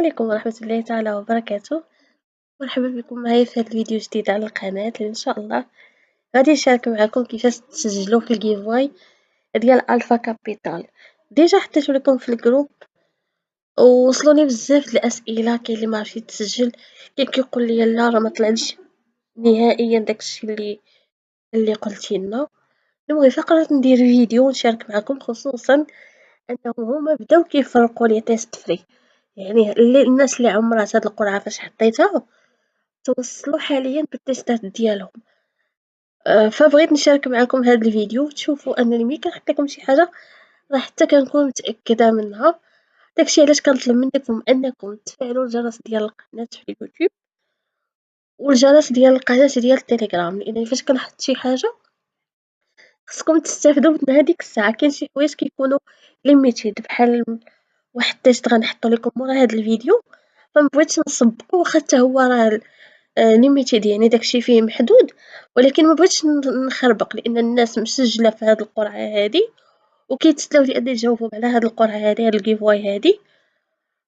عليكم ورحمة الله تعالى وبركاته. مرحبا بكم معايا في هذا الفيديو جديد على القناة اللي إن شاء الله غادي نشارك معكم كيفاش تسجلوا في الجيفواي ديال ألفا كابيتال. ديجا حطيت لكم في الجروب ووصلوني بزاف د الأسئلة، كاين اللي معرفش يتسجل، كاين كيقول لي لا راه ما طلعليش نهائيا داكشي اللي قلتي لنا. المهم فقررت ندير فيديو ونشارك معكم، خصوصا أنهم هما بداو كيفرقوا لي تيست فري، يعني الناس اللي عمرات هاد القرعة فاش حطيتها توصلوا حاليا بالتيستات ديالهم. فبغيت نشارك معكم هذا الفيديو تشوفوا انني ملي كنحط لكم شي حاجه راه حتى كنكون متاكده منها. داكشي علاش كنطلب منكم انكم تفعلوا الجرس ديال القناه في اليوتيوب والجرس ديال القناه ديال التليجرام، لان فاش كنحط شي حاجه خصكم تستافدوا من هذيك الساعه. كاين شي حوايج كيكونوا ليميتيد بحال واحد التيست غنحطو لكم مورا هذا الفيديو، فمبغيتش نسبقو واخا حتى هو راه limited، يعني داكشي فيه محدود، ولكن ما بغيتش نخربق لان الناس مسجله في هذه القرعه هذه وكيتسلاو لان يجاوبوا على هذه القرعه هذه، هذا الجيفواي هذه.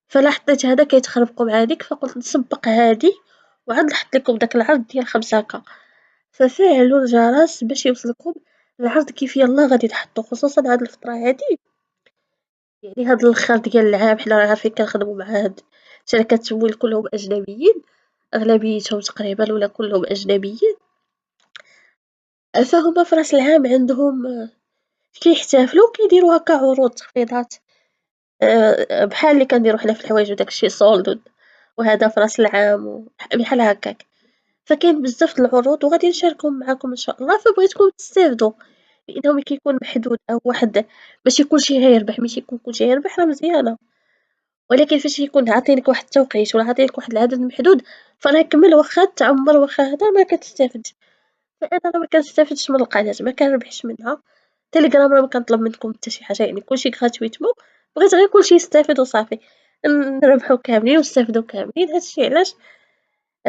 فلا حطيت هذا كيتخربقوا مع هذيك، فقلت نسبق هذه وعاد نحط لكم داك العرض ديال 5K. ففعلوا الجرس باش يوصلكم العرض كيف يلا غادي نحطو، خصوصا هذه الفتره هذه، يعني هاد الخر ديال العام حنا راه عارفين كنخدموا مع هاد شركات التمويل كلهم أجنبيين، أغلبيتهم تقريبا ولا كلهم أجنبيين. فهما في راس العام عندهم كيحتفلوا كيديروا هكا عروض تخفيضات، بحال اللي كنديروا حنا في الحوايج وداكشي سولد وهذا في راس العام بحال هكاك. فكاين بزاف د العروض وغادي نشاركهم معاكم إن شاء الله، فبغيتكم تستافدوا لأنه ملي كيكون محدود أو واحد ماشي كلشي غيربح، ماشي يكون كلشي غيربح راه مزيانة، ولكن فاش يكون عاطينك واحد التوقيت ولا عاطينك واحد العدد محدود فراه كمل واخا تعمر واخا هذا ما كتستافدش. فأنا راه ما كنستافدش من القناة، ما كنربحش منها. تيليجرام راه ما كنطلب منكم حتى شي حاجة، يعني كلشي غراتويتمون، بغيت غير كلشي يستافد وصافي، نربحو كاملين ونستافدو كاملين. هادشي علاش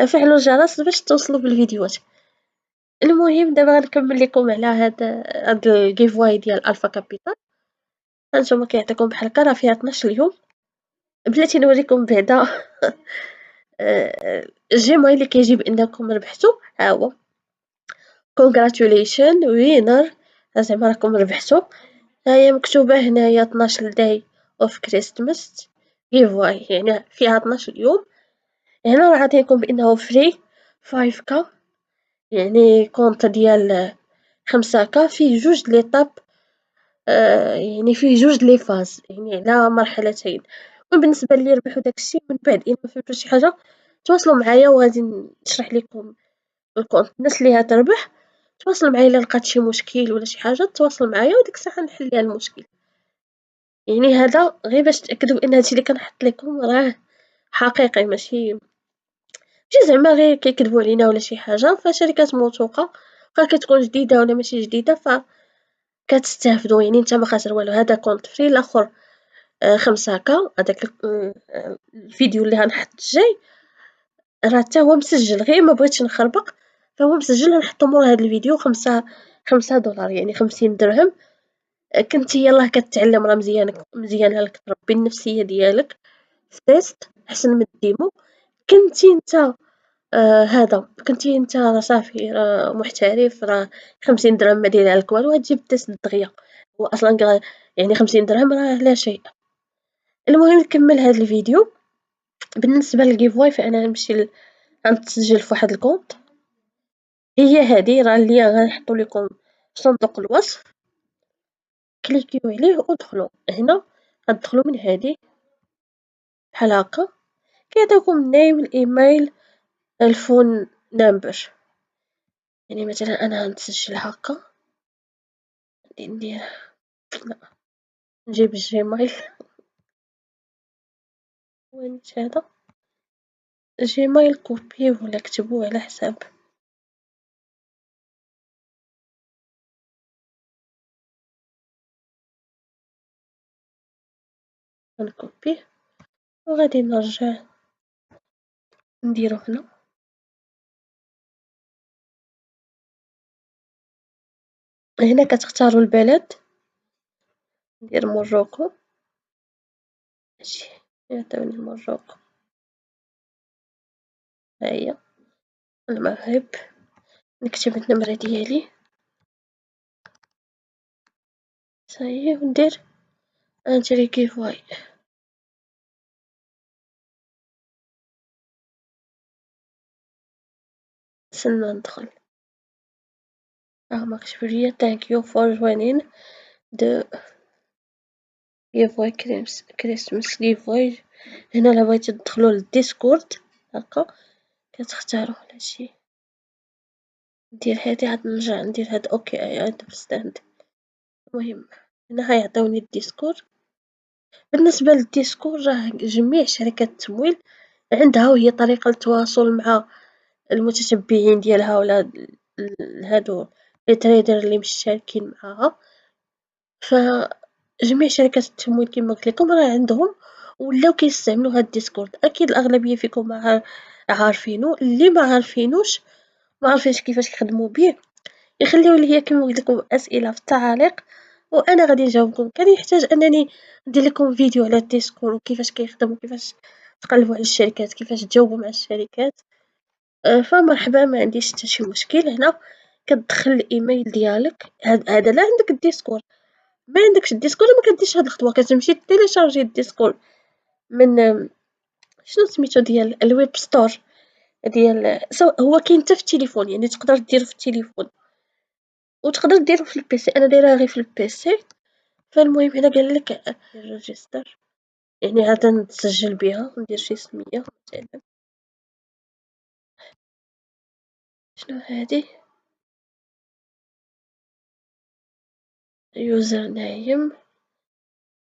فعلوا الجرس باش توصلوا بالفيديوهات. المهم دابا غنكمل لكم على هاد الجيفواي ديال ألفا كابيتال. هانتوما كيعطيكم بحال هكا، راه فيها 12 اليوم. بلاتي نوريكم بعدا الجيمايل اللي كيجيب انكم ربحتوا، ها هو congratulation winner، زعما راكم ربحتوا. هي مكتوبة هنايا 12 day of Christmas giveaway، يعني فيها 12 يوم. هنا راه عاطينكم بأنه free 5K، يعني كونط ديال 5K فيه جوج ليطاب، يعني فيه جوج لي فاز، يعني على مرحلتين. وبالنسبة لي ربحوا داكشي من بعد إلا ما فهمتوا شي حاجة تواصلوا معايا وغادي نشرح لكم الكونط. الناس اللي هتربح تواصل معايا إلا لقات شي مشكل ولا شي حاجة، تواصل معايا وديك الساعة نحل ليها المشكل. يعني هذا غير باش تأكدوا بأن هادشي اللي كنحط لكم راه حقيقي، ماشي زعما غير كيكذبوا علينا ولا شي حاجة. فشركات موثوقة واخا كتكون جديدة ولا ماشي جديدة فكتستافدوا، يعني نتا ما خاسر والو. هذا كونط فري، الآخر 5K. هذاك الفيديو اللي غنحط الجاي راه حتى هو مسجل، غير ما بغيتش نخربق فهو مسجل، غنحطو مور هاد الفيديو 5 دولار، يعني 50 درهم. كنتي يلاه كتعلم، راه مزيانة لك تربي النفسية ديالك في تيست أحسن من الديمو. كنتي نتا هذا كنتي نتا راه صافي راه محترف، راه 50 درهم ما دايرة لك والو، غتجيب التيست دغيا. هو أصلا يعني 50 درهم راه لا شيء. المهم نكمل هاد الفيديو. بالنسبة للجيفواي فأنا غنتسجل في واحد الكونط، هي هادي راه اللي غنحطو لكم في صندوق الوصف. كليكيو عليه ودخلوا هنا، غتدخلوا من هادي بحال هكا، كيعطيوكم نيم، الإيميل، الفون نمبر. يعني مثلا أنا غنتسجل هكا، ندير لا نجيب الجيميل، وين هذا الجيميل كوبيوه ولا كتبوه على حساب. غنكوبيه وغادي نرجع نديرو هنا. هنا كتختاروا البلد، ندير موروكو، ماشي يعطيوني موروكو. ها هي المغرب، نكتب النمرة ديالي صايي وندير انجري كيفواي. نتسنى ندخل. مكتوب ليا thank you for joining the giveaway Christmas giveaway. هنا إلا بغيتو تدخلو للديسكورد هاكا كتختارو هادشي، ندير هادي عاد نرجع ندير هاد اوكي I understand. المهم هنا غيعطيوني الديسكورد. بالنسبة للديسكورد راه جميع شركات التمويل عندها وهي طريقة للتواصل مع المتتبعين ديالها ولا هادو لي تريدر اللي مشتركين معاها. فجميع شركات التمويل كما قلت لكم راه عندهم ولاو كيستعملوا هاد الديسكورد. اكيد الاغلبيه فيكم عارفينه، اللي ما عارفينوش ما عارفينش كيفاش يخدموا به يخليو لي هي كما قلت لكم اسئله في التعاليق وانا غادي نجاوبكم. كان يحتاج انني ندير لكم فيديو على الديسكورد وكيفاش كيخدم وكيفاش تقلبوا على الشركات كيفاش تجاوبوا مع الشركات. فمرحبا ما عنديش حتى شي مشكل. هنا كتدخل الايميل ديالك هذا لا عندك الديسكورد ما عندكش الديسكورد ما كديرش هاد الخطوه، كتمشي تيليشارجي الديسكورد من شنو سميتو ديال الويب ستور ديال هو كاين حتى في التليفون يعني تقدر ديرو في التليفون وتقدر ديرو في البيسي. انا دايرها غير في البيسي. فالمهم هنا قال لك ريجستر يعني عاد نتسجل بها ندير شي سميه مثلا شنو هادي يوزر نايم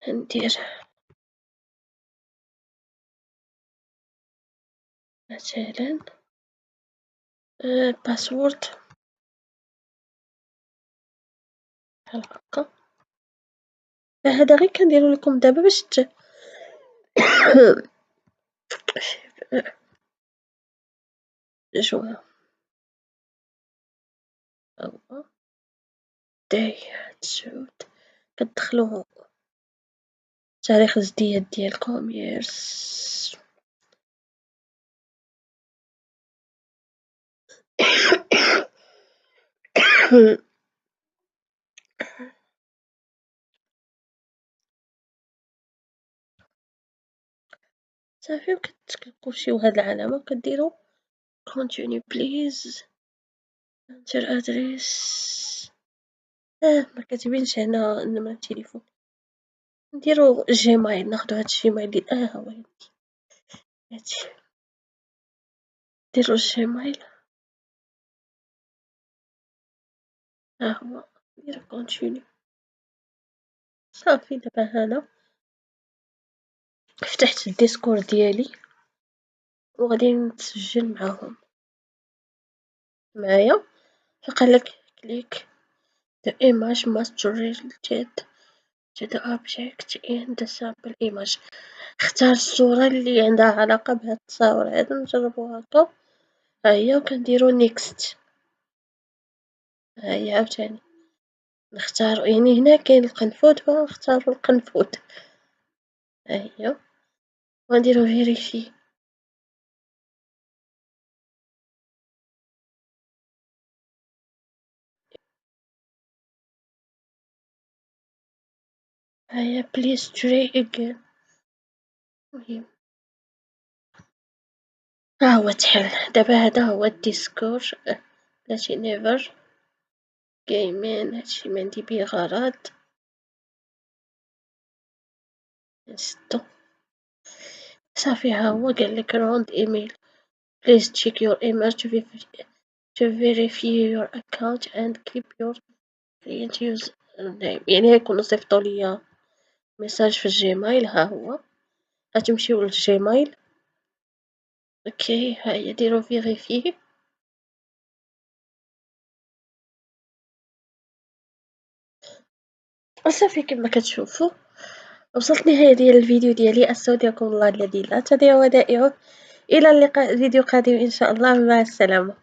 ندير مثلا باسورد بحال هكا. هذا غير كنديرو لكم دابا باش جوا أو داي تسعود كتدخلو تاريخ الازدياد ديالكم يس. صافي كتكتبو هاد العلامة كديرو continue please enter address. ما كاتبينش هنا نمرة التليفون. نديرو جيميل ناخدو هاد الجيميل هو هادي نديرو الجيميل هو نديرو continue. صافي دابا هنا فتحت الديسكورد ديالي وغادي نتسجل معاهم معايا. فقالك click the image must related to the object in the sample image. اختار الصورة اللي عندها علاقة بهاد التصاور هادا نجربو هكا. هيا وكنديرو next. هيا عاوتاني نختار يعني هنا كاين القنفذ فنختارو القنفذ. هيا ونديرو vérifie. هيا please try again. المهم ها هو تحل دابا. هذا هو الديسكور بلاتي نيفر جيمين هادشي معندي بيه غرض نسدو. صافي ها هو قالك روند ايميل please check your email to verify your account and keep your client user name. يعني غيكونو صيفطو ليا ميساج في الجيميل. ها هو غتمشيو للجيميل اوكي. هيا ديرو فيريفي. وصافي كما كتشوفوا وصلت نهاية ديال الفيديو ديالي. استودعكم الله الذي لا تضيع ودائعه. الى اللقاء فيديو قادم ان شاء الله. مع السلامة.